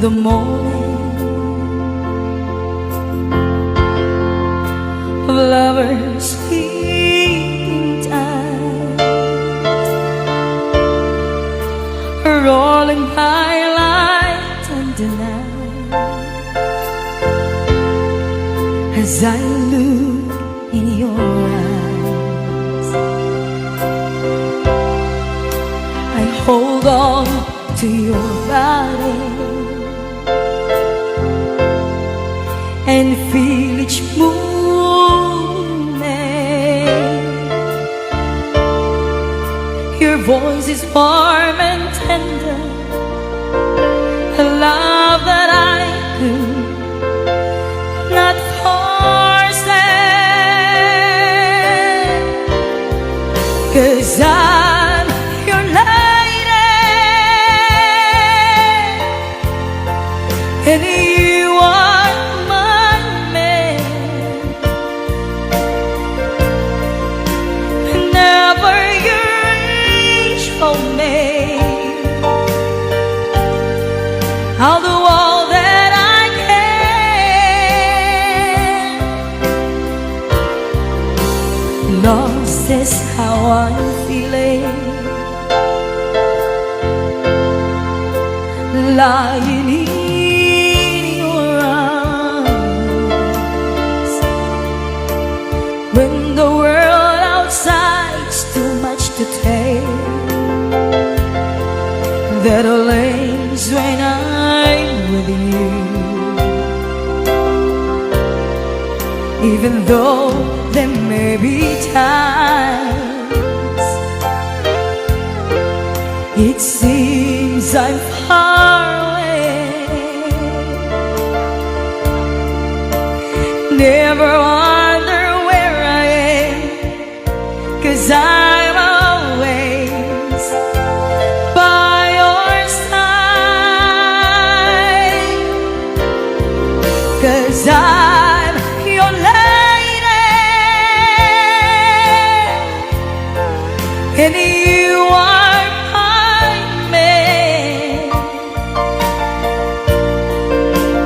the morning of lovers' sleeping time, rolling by light and the night. As I look in your eyes, I hold on to your body and feel each movement. Your voice is warm and tender, a love that I could not force it. 'Cause I'm your lady and you are my man. Whenever you reach for me, I'll do all that I can. Lost is how I'm feeling, lying in your arms, when the world outside's too much to take. That all ends when I'm with you, even though there may be times it seems I'm far away. Never wonder where I am, 'cause I'm always by your side. 'Cause I'm your lady and you are my man.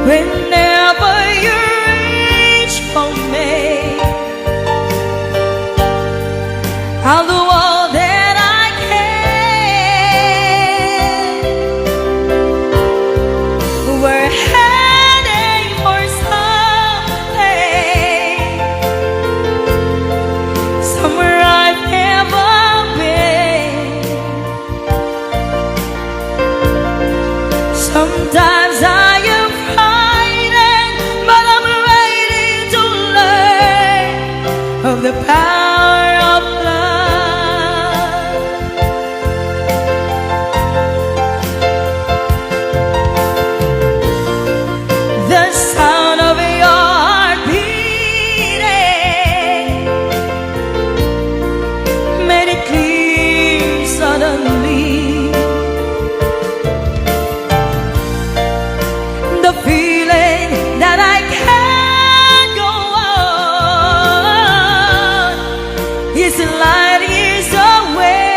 Whenever you reach for me, I'll do all that I can. We're heading for something, somewhere I've never been. Sometimes I am frightened, but I'm ready to learn of the power of love. The sound of your heart beating made it clear suddenly. The feeling that I can't go on is light years away.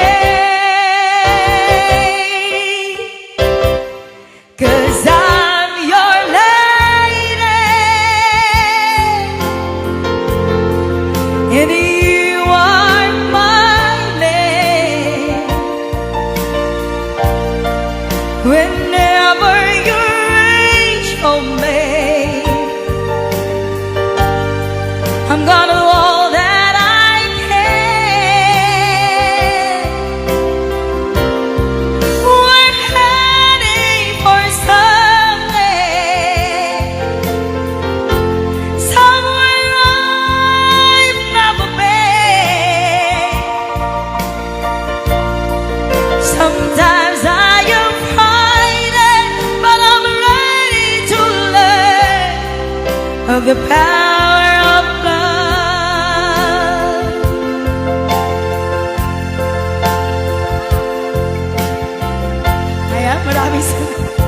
'Cause I'm your lady and you are my man. Whenever you reach for me, I'm gonna do all that I can. We're heading for something, somewhere I've never been. Sometimes I am frightened, but I'm ready to learn of the power of love. Ayan, maraming salamat.